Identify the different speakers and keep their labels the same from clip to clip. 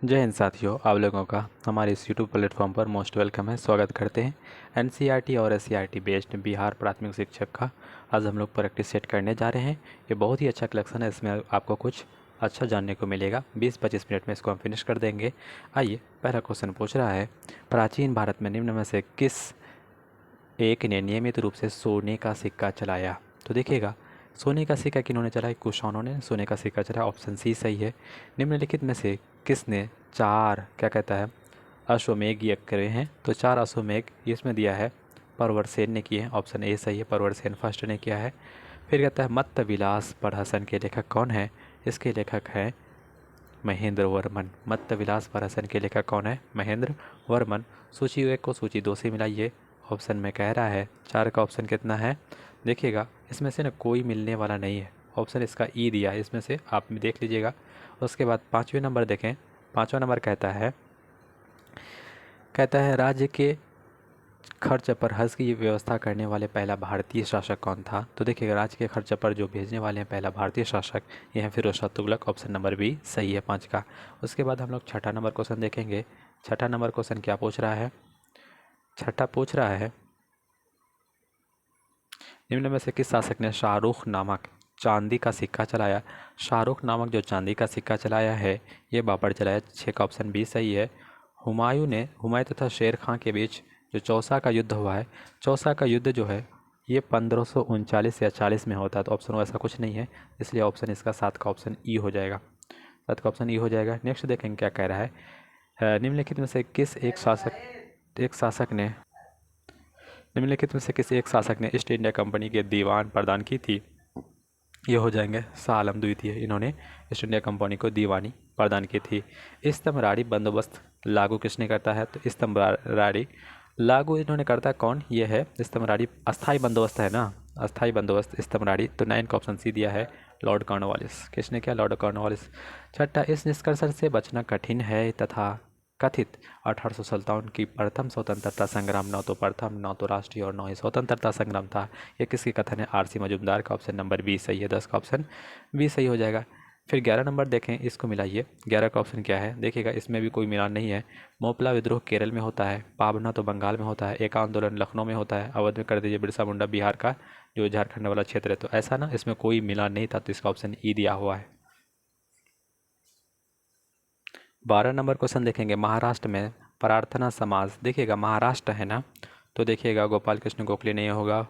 Speaker 1: जय हिंद साथियों, आप लोगों का हमारे इस यूट्यूब प्लेटफॉर्म पर मोस्ट वेलकम है। स्वागत करते हैं एनसीईआरटी और एससीईआरटी बेस्ड बिहार प्राथमिक शिक्षक का। आज हम लोग प्रैक्टिस सेट करने जा रहे हैं। ये बहुत ही अच्छा कलेक्शन है, इसमें आपको कुछ अच्छा जानने को मिलेगा। 20-25 मिनट में इसको हम फिनिश कर देंगे। आइए, पहला क्वेश्चन पूछ रहा है, प्राचीन भारत में निम्न में से किस एक ने नियमित रूप से सोने का सिक्का चलाया? तो देखिएगा, सोने का सिक्का किन्होंने चलाया? कुषाणों ने सोने का सिक्का चलाया। ऑप्शन सी सही है। निम्नलिखित में से किसने चार क्या कहता है अश्वमेध यज्ञ करे हैं? तो 4 अश्वमेध इसमें दिया है परवरसेन ने किए हैं। ऑप्शन ए सही है, परवरसेन फर्स्ट ने किया है। फिर कहता है मत्त विलास प्रहसन के लेखक कौन है? इसके लेखक हैं महेंद्र वर्मन। मत्त विलास प्रहसन के लेखक कौन है? महेंद्र वर्मन। सूची 1 को सूची 2 से मिलाइए। ऑप्शन में कह रहा है 4 का ऑप्शन कितना है? देखिएगा, इसमें से ना कोई मिलने वाला नहीं है। ऑप्शन इसका ई दिया है, इसमें से आप देख लीजिएगा। उसके बाद 5वें नंबर देखें। 5वां नंबर कहता है राज्य के खर्च पर हज की व्यवस्था करने वाले पहला भारतीय शासक कौन था? तो देखिएगा, राज्य के खर्च पर जो भेजने वाले हैं पहला भारतीय शासक, ये है Firoz Shah Tughlaq. Option number B सही है 5 का। उसके बाद हम लोग छठा नंबर क्वेश्चन देखेंगे। छठा नंबर क्वेश्चन क्या पूछ रहा है? छठा पूछ रहा है, निम्न में से किस शासक ने शाहरुख नामक चांदी का सिक्का चलाया? शाहरुख नामक जो चांदी का सिक्का चलाया है, ये बाबर चलाया। 6 का ऑप्शन बी सही है। हुमायूं तथा शेर खां के बीच जो चौसा का युद्ध हुआ है, चौसा का युद्ध जो है ये 1539 या 40 में होता है। तो ऑप्शन ऐसा कुछ नहीं है, इसलिए ऑप्शन इसका 7 का ऑप्शन ई हो जाएगा। 7 का ऑप्शन ई हो जाएगा। नेक्स्ट देखेंगे क्या कह रहा है। निम्नलिखित में से किस एक शासक ने निम्नलिखित में से किसी एक शासक ने ईस्ट इंडिया कंपनी के दीवान प्रदान की थी? ये हो जाएंगे शाह आलम द्वितीय। इन्होंने ईस्ट इंडिया कंपनी को दीवानी प्रदान की थी। स्तंभराड़ी बंदोबस्त लागू किसने करता है? तो स्तंभराड़ी लागू इन्होंने करता है कौन? ये है स्तंभराड़ी। अस्थाई बंदोबस्त है ना, अस्थाई बंदोबस्त स्तंभराड़ी। तो 9 का ऑप्शन सी दिया है, लॉर्ड कॉर्नवालिस। किसने किया? Lord Cornwallis. छठा, इस निष्कर्षण से बचना कठिन है तथा कथित 1857 की प्रथम स्वतंत्रता संग्राम न तो प्रथम, न तो राष्ट्रीय और न ही स्वतंत्रता संग्राम था, ये किसके कथन है? आरसी मजूमदार का। ऑप्शन नंबर बी सही है। 10 का ऑप्शन बी सही हो जाएगा। फिर 11 नंबर देखें, इसको मिलाइए। 11 का ऑप्शन क्या है? देखिएगा, इसमें भी कोई मिलान नहीं है। मोपला विद्रोह केरल में होता है, पाबना तो बंगाल में होता है, एका आंदोलन लखनऊ में होता है, अवध में कर दीजिए बिरसा मुंडा बिहार का जो झारखंड वाला क्षेत्र है। तो ऐसा ना, इसमें कोई मिलान नहीं था, तो इसका ऑप्शन ई दिया हुआ है। 12 नंबर क्वेश्चन देखेंगे, महाराष्ट्र में प्रार्थना समाज। देखिएगा, महाराष्ट्र है ना, तो देखिएगा गोपाल कृष्ण गोखले नहीं होगा।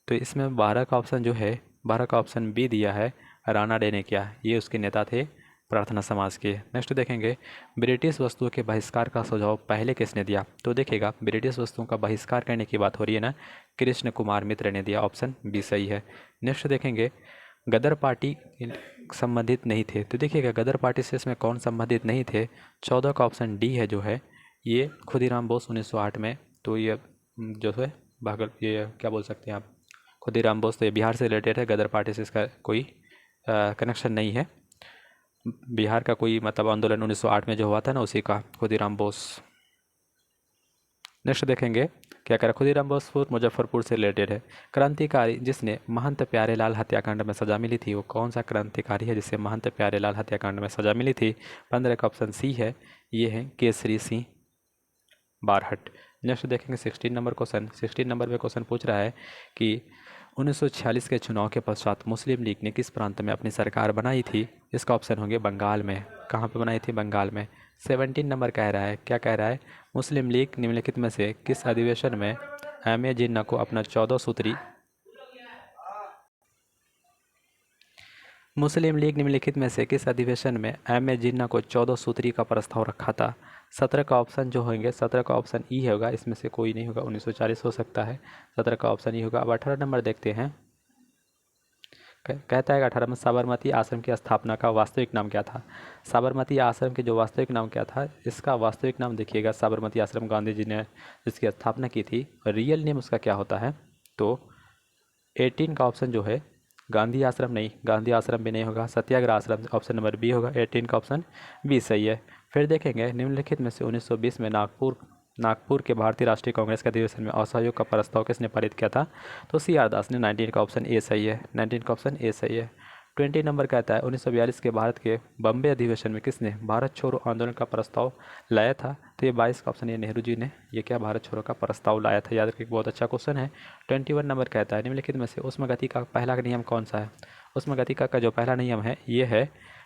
Speaker 1: तो इसमें 12 का ऑप्शन जो है, 12 का ऑप्शन बी दिया है, राणा डे ने किया। ये उसके नेता थे प्रार्थना समाज के। नेक्स्ट देखेंगे, ब्रिटिश वस्तुओं के बहिष्कार का सुझाव पहले किसने दिया? तो देखिएगा, ब्रिटिश वस्तुओं का बहिष्कार करने की बात हो रही है ना, कृष्ण कुमार मित्र ने दिया। ऑप्शन बी सही है। नेक्स्ट देखेंगे, गदर पार्टी संबंधित नहीं थे। तो देखिएगा, गदर पार्टी से इसमें कौन संबंधित नहीं थे? 14 का ऑप्शन डी है जो है, ये खुदीराम बोस 1908 में। तो ये जो है ये क्या बोल सकते हैं आप, खुदीराम बोस। तो ये बिहार से रिलेटेड है, गदर पार्टी से इसका कोई कनेक्शन नहीं है। बिहार का कोई मतलब आंदोलन 1908 में जो हुआ था ना, उसी का खुदीराम बोस। नेक्स्ट देखेंगे क्या कह रहा है, खुदीराम बोस मुजफ्फरपुर से रिलेटेड है। क्रांतिकारी जिसने महंत प्यारेलाल हत्याकांड में सजा मिली थी, वो कौन सा क्रांतिकारी है जिसे महंत प्यारेलाल हत्याकांड में सजा मिली थी? 15 का ऑप्शन सी है, ये है केसरी सिंह बारहट। नेक्स्ट देखेंगे 16 नंबर क्वेश्चन। 16 नंबर में क्वेश्चन पूछ रहा है कि 1946 के चुनाव के पश्चात मुस्लिम लीग ने किस प्रांत में अपनी सरकार बनाई थी? इसका ऑप्शन होंगे बंगाल में। कहाँ पे बनाई थी? बंगाल में। 17 नंबर कह रहा है, क्या कह रहा है, मुस्लिम लीग निम्नलिखित में से किस अधिवेशन में एम ए जिन्ना को अपना 14 सूत्री मुस्लिम लीग निम्नलिखित में से किस अधिवेशन में एम ए जिन्ना को 14 सूत्री का प्रस्ताव रखा था? 17 का ऑप्शन जो होंगे, 17 का ऑप्शन ई होगा, इसमें से कोई नहीं होगा। 1940 हो सकता है, 17 का ऑप्शन ई होगा। अब 18 नंबर देखते हैं। कहता है कि 18 में साबरमती आश्रम की स्थापना का वास्तविक नाम क्या था? साबरमती आश्रम के जो वास्तविक नाम क्या था, इसका वास्तविक नाम देखिएगा, साबरमती आश्रम गांधी जी ने जिसकी स्थापना की थी, रियल नेम उसका क्या होता है? तो 18 का ऑप्शन जो है, गांधी आश्रम नहीं, गांधी आश्रम भी नहीं होगा, सत्याग्रह आश्रम। ऑप्शन नंबर बी होगा। 18 का ऑप्शन बी सही है। फिर देखेंगे, निम्नलिखित में से 1920 में नागपुर के भारतीय राष्ट्रीय कांग्रेस के अधिवेशन में असहयोग का प्रस्ताव किसने पारित किया था? तो सी आर दास ने। 19 का ऑप्शन ए सही है। 19 का ऑप्शन ए सही है। 20 नंबर कहता है 1942 के भारत के बम्बे अधिवेशन में किसने भारत छोड़ो आंदोलन का प्रस्ताव लाया था। तो ये 22 का ऑप्शन है नेहरू जी ने ये क्या भारत छोड़ो का प्रस्ताव लाया था। याद रखिए बहुत अच्छा क्वेश्चन है। 21 नंबर कहता है निम्नलिखित में से उष्मागति का पहला नियम कौन सा है। उष्मागति का जो पहला नियम है ये है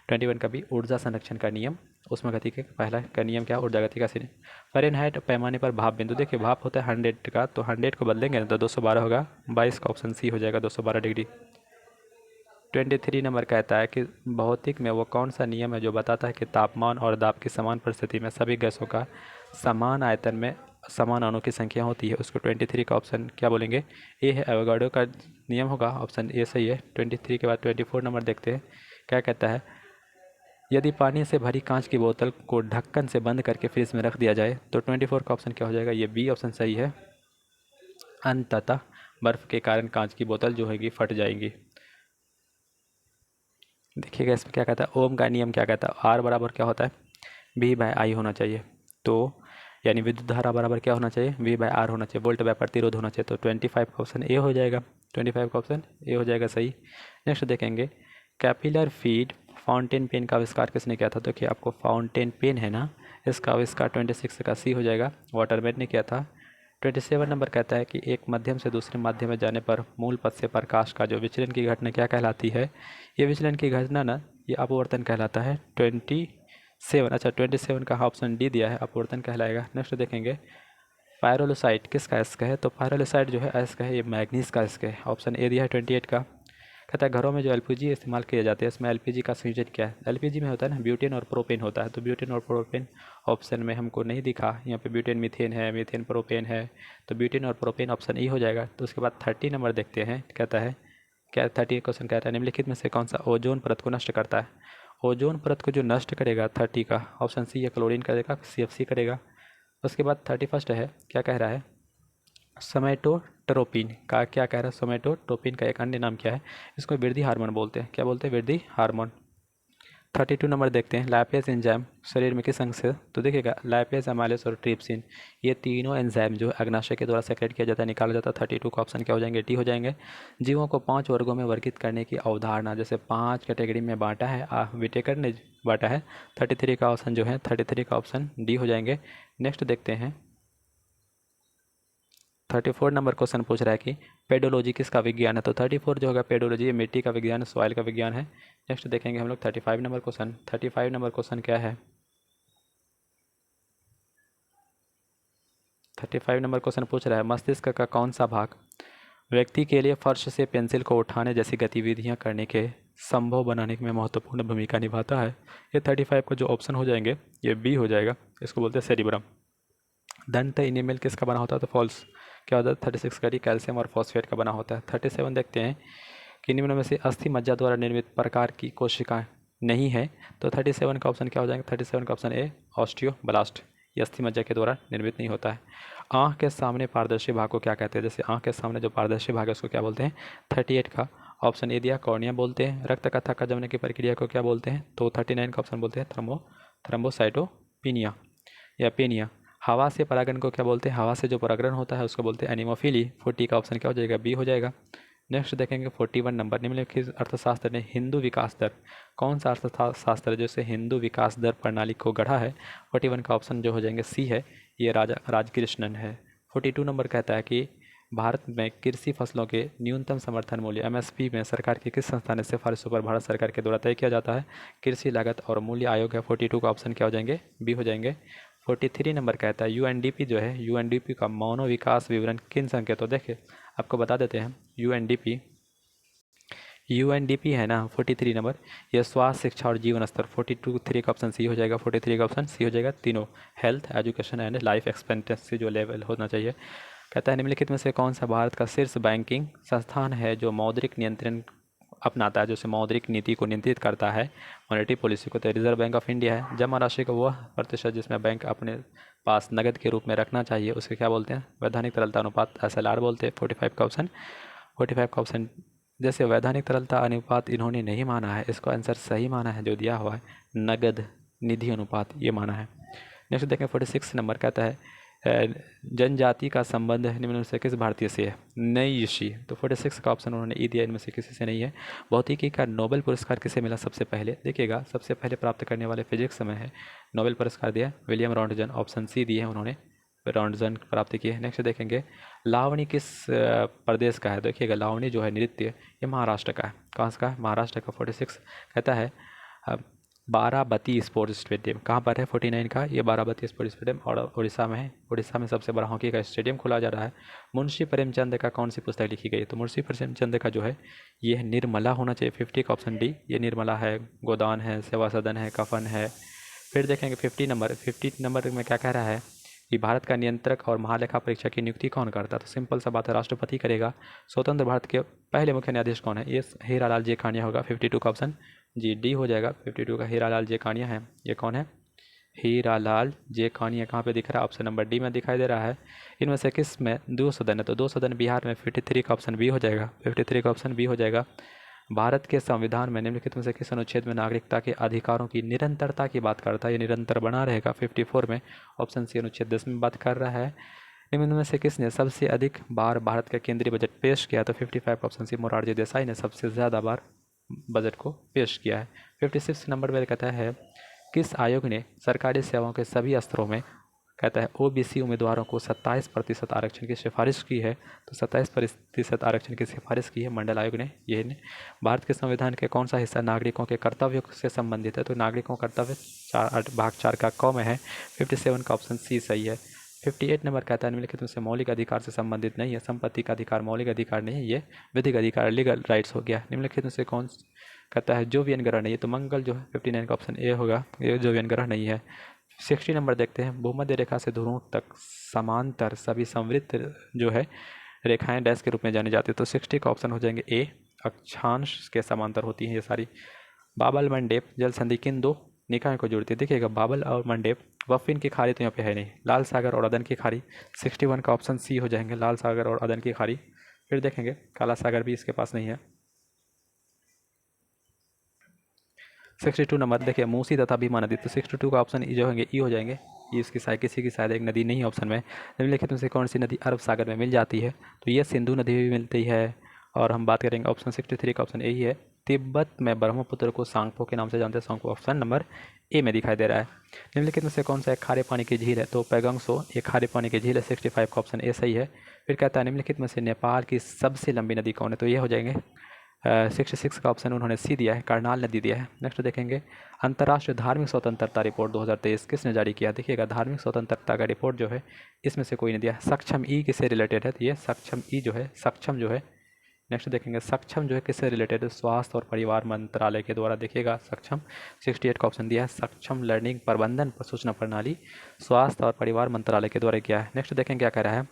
Speaker 1: 21 का भी ऊर्जा संरक्षण का नियम। उष्मागति के पहला का नियम क्या ऊर्जा गति का फ़ारेनहाइट पैमाने पर भाप बिंदु। देखिए भाप होता है 100 का, तो 100 को बदलेंगे ना तो 212 होगा। 22 का ऑप्शन सी हो जाएगा 212 डिग्री। 23 नंबर कहता है कि भौतिक में वो कौन सा नियम है जो बताता है कि तापमान और दाब की समान परिस्थिति में सभी गैसों का समान आयतन में समान अणु की संख्या होती है। उसको 23 का ऑप्शन क्या बोलेंगे, ए है एवोगाड्रो का नियम होगा, ऑप्शन ए सही है। 23 के बाद 24 नंबर देखते हैं क्या कहता है। यदि पानी से भरी कांच की बोतल को ढक्कन से बंद करके फ्रिज में रख दिया जाए तो 24 का ऑप्शन क्या हो जाएगा, ये बी ऑप्शन सही है। अंततः बर्फ के कारण कांच की बोतल जो होगी फट जाएगी। देखिएगा इसमें क्या कहता है, ओम का नियम क्या कहता है, आर बराबर क्या होता है V/I होना चाहिए। तो यानी विद्युत धारा बराबर क्या होना चाहिए V/R होना चाहिए। वोल्ट बाय प्रतिरोध होना चाहिए। तो 25 का ऑप्शन ए हो जाएगा। 25 का ऑप्शन ए हो जाएगा सही। नेक्स्ट देखेंगे कैपिलर फीड फाउंटेन पेन का आविष्कार किसने किया था। तो क्या आपको फाउंटेन पेन है ना, इसका आविष्कार 26 का सी हो जाएगा, वाटरमैन ने किया था। 27 नंबर कहता है कि एक माध्यम से दूसरे माध्यम में जाने पर मूल पथ से प्रकाश का जो विचलन की घटना क्या कहलाती है। ये विचलन की घटना ना ये अपवर्तन कहलाता है। 27 अच्छा 27 का ऑप्शन डी दिया है, अपवर्तन कहलाएगा। नेक्स्ट देखेंगे पायरोलोसाइट किसका एस्क है। तो पायरोलोसाइट जो है एस्क है ये मैग्नीज का एस्क है, ऑप्शन ए दिया है 28 का। कहता है घरों में जो एलपीजी इस्तेमाल किए जाते हैं इसमें एलपीजी का संयोजन क्या है। एलपीजी में होता है ना ब्यूटेन और प्रोपेन होता है। तो ब्यूटेन और प्रोपेन ऑप्शन में हमको नहीं दिखा, यहाँ पे ब्यूटेन मीथेन है, मीथेन प्रोपेन है, तो ब्यूटेन और प्रोपेन ऑप्शन ई हो जाएगा। तो उसके बाद 30 नंबर देखते हैं कहता है क्या 30 क्वेश्चन कहता है निम्नलिखित में से कौन सा ओजोन परत को नष्ट करता है। ओजोन परत को जो नष्ट करेगा 30 का ऑप्शन सी है क्लोरीन करेगा, CFC करेगा। उसके बाद 31 है क्या कह रहा है सोमेटोट्रोपिन का क्या कह रहा है, सोमेटोट्रोपिन का एक अन्य नाम क्या है, इसको वृद्धि हार्मोन बोलते हैं। क्या बोलते हैं वृद्धि हार्मोन। 32 नंबर देखते हैं लाइपेज एंजाइम शरीर में किस अंग से। तो देखिएगा लाइपेज अमाइलेज और ट्रिप्सिन ये तीनों एंजाइम जो अग्नाशय के द्वारा सेक्रेट किया जाता है निकाला जाता है। 32 का ऑप्शन क्या हो जाएंगे टी हो जाएंगे। जीवों को 5 वर्गों में वर्गीकृत करने की अवधारणा जैसे 5 कैटेगरी में बांटा है विटेकर ने बांटा है। 33 का ऑप्शन जो है 33 का ऑप्शन डी हो जाएंगे। नेक्स्ट देखते हैं 34 नंबर क्वेश्चन पूछ रहा है कि पेडोलॉजी किसका विज्ञान है। तो 34 जो होगा पेडोलॉजी ये मिट्टी का विज्ञान है, सॉइल का विज्ञान है। नेक्स्ट देखेंगे हम लोग 35 नंबर क्वेश्चन। 35 नंबर क्वेश्चन क्या है 35 नंबर क्वेश्चन पूछ रहा है मस्तिष्क का कौन सा भाग व्यक्ति के लिए फर्श से पेंसिल को उठाने जैसी गतिविधियां करने के संभव बनाने में महत्वपूर्ण भूमिका निभाता है। ये 35 का जो ऑप्शन हो जाएंगे ये बी हो जाएगा, इसको बोलते हैं सेरिब्रम। दंत इनेमल किसका बना होता है तो फॉल्स क्या होता है 36 का डी कैल्शियम और फॉस्फेट का बना होता है। 37 देखते हैं कि निम्न में से अस्थि मज्जा द्वारा निर्मित प्रकार की कोशिकाएं नहीं है। तो 37 का ऑप्शन क्या हो जाएगा 37 का ऑप्शन ए ऑस्टियोब्लास्ट, ये अस्थि मज्जा के द्वारा निर्मित नहीं होता है। आँख के सामने पारदर्शी भाग को क्या कहते हैं, जैसे आँख के सामने जो पारदर्शी भाग है उसको क्या बोलते हैं। 38 का ऑप्शन ए दिया कॉर्निया बोलते हैं। रक्त का थक्का जमने की प्रक्रिया को क्या बोलते हैं, तो 39 का ऑप्शन बोलते हैं थ्रोम्बोसाइटोपिनिया या पेनिया। हवा से परागण को क्या बोलते हैं, हवा से जो परागण होता है उसको बोलते हैं एनिमोफिली। 40 का ऑप्शन क्या हो जाएगा बी हो जाएगा। नेक्स्ट देखेंगे 41 नंबर निम्नलिखित अर्थशास्त्र ने हिंदू विकास दर कौन सा अर्थशास्त्र है जैसे हिंदू विकास दर प्रणाली को गढ़ा है। 41 का ऑप्शन जो हो जाएंगे सी है, ये राजा राजकृष्णन है। 42 नंबर कहता है कि भारत में कृषि फसलों के न्यूनतम समर्थन मूल्य MSP में सरकार की किस संस्था ने सिफारिशों पर भारत सरकार के द्वारा तय किया जाता है, कृषि लागत और मूल्य आयोग है। 42 का ऑप्शन क्या हो जाएंगे बी हो जाएंगे। 43 नंबर कहता है UNDP जो है UNDP का मानव विकास विवरण किन संकेतों, देखिए आपको बता देते हैं UNDP है ना 43 नंबर, ये स्वास्थ्य शिक्षा और जीवन स्तर। 42 का ऑप्शन सी हो जाएगा। 43 का ऑप्शन सी हो जाएगा तीनों, health education and life expectancy जो लेवल होना चाहिए। कहता है निम्नलिखित में से कौन सा भारत का शीर्ष बैंकिंग संस्थान है जो मौद्रिक नियंत्रण अपनाता है, जैसे मौद्रिक नीति को नियंत्रित करता है मॉनेटरी पॉलिसी को। तो रिजर्व बैंक ऑफ इंडिया है। जमा राशि का वह प्रतिशत जिसमें बैंक अपने पास नगद के रूप में रखना चाहिए उसे क्या बोलते हैं, वैधानिक तरलता अनुपात SLR बोलते हैं। 45 का ऑप्शन जैसे वैधानिक तरलता अनुपात इन्होंने नहीं माना है, इसको आंसर सही माना है जो दिया हुआ है नगद निधि अनुपात ये माना है। नेक्स्ट देखें 46 नंबर कहता है जनजाति का संबंध निम्न में से किस भारतीय से है? नई ऋषि। तो 46 का ऑप्शन उन्होंने ई दिया, इनमें से किसी से नहीं है। भौतिकी का नोबेल पुरस्कार किसे मिला सबसे पहले? देखिएगा, सबसे पहले प्राप्त करने वाले फिजिक्स में है, नोबेल पुरस्कार दिया विलियम रॉन्टजन, ऑप्शन सी दिए हैं उन्होंने, रॉन्टजन प्राप्त किए। नेक्स्ट देखेंगे, लावणी किस प्रदेश का है? देखिएगा, लावणी जो है नृत्य, ये महाराष्ट्र का है। कहाँ से का है? महाराष्ट्र का। 46 कहता है बाराबती स्पोर्ट्स स्टेडियम कहाँ पर है? 49 का ये बाराबती स्पोर्ट्स स्टेडियम और उड़ीसा में है। उड़ीसा में सबसे बड़ा हॉकी का स्टेडियम खोला जा रहा है। मुंशी प्रेमचंद का कौन सी पुस्तक लिखी गई? तो मुंशी प्रेमचंद का जो है ये निर्मला होना चाहिए। 50 का ऑप्शन डी, ये निर्मला है। गोदान है, सेवा सदन है, कफन है। फिर देखेंगे 50 नंबर में क्या कह रहा है कि भारत का नियंत्रक और महालेखा परीक्षा की नियुक्ति कौन करता है? तो सिंपल सा बात है, राष्ट्रपति करेगा। स्वतंत्र भारत के पहले मुख्य न्यायाधीश कौन है? ये हीरालाल जेकानिया होगा। 52 का ऑप्शन जी डी हो जाएगा। 52 का हीरालाल जेकानिया है। ये कौन है? हीरालाल जेकानिया। कहाँ पे दिख रहा है? ऑप्शन नंबर डी में दिखाई दे रहा है। इनमें से किस में दो सदन है? तो दो सदन बिहार में। 53 का ऑप्शन बी हो जाएगा। 53 का ऑप्शन बी हो जाएगा। भारत के संविधान में निम्नलिखित में से किस अनुच्छेद में नागरिकता के अधिकारों की निरंतरता की बात करता है? ये निरंतर बना रहेगा। 54 में ऑप्शन सी अनुच्छेद 10 में बात कर रहा है। निम्न में से किसने सबसे अधिक बार भारत का केंद्रीय बजट पेश किया? तो 55 ऑप्शन सी मोरारजी देसाई ने सबसे ज़्यादा बार बजट को पेश किया है। 56 नंबर पर कहता है किस आयोग ने सरकारी सेवाओं के सभी स्तरों में कहता है ओबीसी उम्मीदवारों को 27% आरक्षण की सिफारिश की है? तो 27% आरक्षण की सिफारिश की है मंडल आयोग ने। ये ने भारत के संविधान के कौन सा हिस्सा नागरिकों के कर्तव्यों से संबंधित है? तो नागरिकों कर्तव्य भाग 4 का क में है। 57 का ऑप्शन सी सही है। 58 नंबर कहता है निम्नलिखित में से मौलिक अधिकार से संबंधित नहीं है। संपत्ति का अधिकार मौलिक अधिकार नहीं है, ये विधिक अधिकार लीगल राइट्स हो गया। निम्नलिखित में से कौन कहता है जोवियन ग्रह नहीं है? तो मंगल जो है 59 का ऑप्शन ए होगा, ये जोवियन ग्रह नहीं है। 60 नंबर देखते हैं, भूमध्य रेखा से ध्रुवों तक समांतर सभी संवृत्त जो है रेखाएं डैश के रूप में जानी जाती है। तो 60 का ऑप्शन हो जाएंगे ए, अक्षांश के समांतर होती हैं ये सारी। बाबल मंडेप जल संधि किन दो निकायों को जोड़ती है? देखिएगा, बाबल और मंडेप, वफिन की खाड़ी तो यहाँ पे है नहीं, लाल सागर और अदन की खाड़ी। 61 का ऑप्शन सी हो जाएंगे, लाल सागर और अदन की खाड़ी। फिर देखेंगे काला सागर भी इसके पास नहीं है। 62 नंबर देखिए, मूसी तथा भीमा नदी। तो 62 का ऑप्शन जो होंगे ई हो जाएंगे। ये इसकी शायद किसी की शायद एक नदी नहीं है ऑप्शन में। निम्नलिखित में से कौन सी नदी अरब सागर में मिल जाती है? तो ये सिंधु नदी भी मिलती है। और हम बात करेंगे ऑप्शन 63 का ऑप्शन यही है। तिब्बत में ब्रह्मपुत्र को सांगपो के नाम से जानते हैं। सांगपो ऑप्शन नंबर ए में दिखाई दे रहा है। निम्नलिखित में से कौन सा एक खारे पानी की झील है? तो पैगंगसो एक खारे पानी की झील है। 65 का ऑप्शन ए सही है। फिर कहता है निम्नलिखित में से नेपाल की सबसे लंबी नदी कौन है? तो ये हो जाएंगे 66 का ऑप्शन उन्होंने सी दिया है, करनाल नदी दिया है। नेक्स्ट देखेंगे, अंतर्राष्ट्रीय धार्मिक स्वतंत्रता रिपोर्ट 2023 किसने जारी किया? देखिएगा, धार्मिक स्वतंत्रता का रिपोर्ट जो है इसमें से कोई नहीं दिया। सक्षम ई किससे रिलेटेड है? तो ये सक्षम ई जो है, सक्षम जो है, नेक्स्ट देखेंगे सक्षम जो है किससे रिलेटेड है? स्वास्थ्य और परिवार मंत्रालय के द्वारा। देखिएगा सक्षम 68 का ऑप्शन दिया है। सक्षम लर्निंग प्रबंधन सूचना प्रणाली स्वास्थ्य और परिवार मंत्रालय के द्वारा किया है। नेक्स्ट देखेंगे क्या कह रहा है,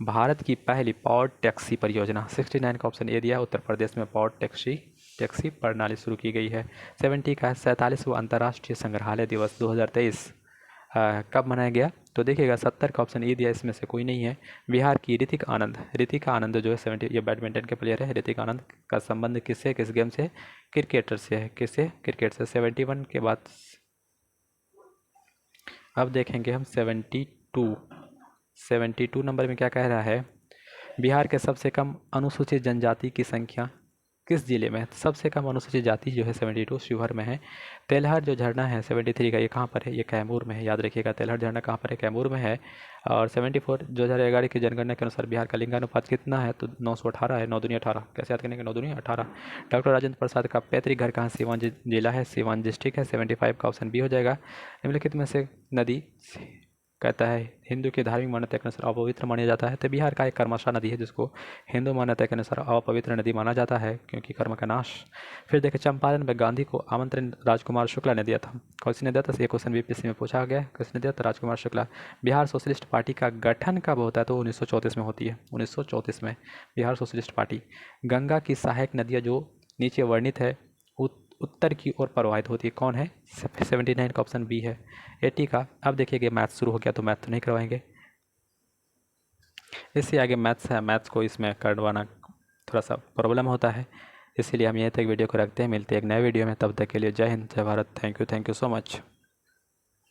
Speaker 1: भारत की पहली पॉड टैक्सी परियोजना। 69 का ऑप्शन ए दिया है, उत्तर प्रदेश में पॉड टैक्सी प्रणाली शुरू की गई है। 70 का 47वां अंतर्राष्ट्रीय संग्रहालय दिवस 2023 कब मनाया गया? तो देखिएगा 70 का ऑप्शन ए दिया, इसमें से कोई नहीं है। बिहार की ऋतिका आनंद जो है 70, ये बैडमिंटन के प्लेयर है। ऋतिका आनंद का संबंध किससे, किस गेम से? क्रिकेटर से है। किससे? क्रिकेट से। 71 के बाद अब देखेंगे हम 72 नंबर में क्या कह रहा है, बिहार के सबसे कम अनुसूचित जनजाति की संख्या किस जिले में है? सबसे कम अनुसूचित जाति जो है 72 शिवहर में है। तेलहर जो झरना है 73 का, ये कहाँ पर है? ये कैमूर में है। याद रखिएगा, तेलहर झरना कहाँ पर है? कैमूर में है। और 74 2011 की जनगणना के अनुसार बिहार का लिंगानुपात कितना है? तो 918 है। 9 दूनी 18, कैसे याद करेंगे? 9 दूनी 18। डॉक्टर राजेंद्र प्रसाद का पैतृक घर कहाँ? सीवान जिला है, सीवान डिस्ट्रिक्ट है। 75 का ऑप्शन बी हो जाएगा। निम्नलिखित में से नदी कहता है हिंदू की धार्मिक मान्यता के अनुसार अपवित्र माना जाता है। तो बिहार का एक कर्मशा नदी है जिसको हिंदू मान्यता के अनुसार अपवित्र नदी माना जाता है क्योंकि कर्म का नाश। फिर देखें, चंपारण में गांधी को आमंत्रण राजकुमार शुक्ला ने दिया था। किसने दिया था? ये क्वेश्चन बीपीएससी में पूछा गया, किसने दिया था? राजकुमार शुक्ला। बिहार सोशलिस्ट पार्टी का गठन कब होता है? तो 1934 में होती है। 1934 में बिहार सोशलिस्ट पार्टी। गंगा की सहायक नदियाँ जो नीचे वर्णित है उत्तर की ओर प्रवाहित होती है, कौन है? 79 का ऑप्शन बी है। 80 का, अब देखिएगा मैथ्स शुरू हो गया तो मैथ तो नहीं करवाएंगे, इससे आगे मैथ्स है, मैथ्स को इसमें करवाना थोड़ा सा प्रॉब्लम होता है, इसीलिए हम यहीं तक वीडियो को रखते हैं। मिलते हैं एक नए वीडियो में, तब तक के लिए जय हिंद, जय Bharat. Thank you so much.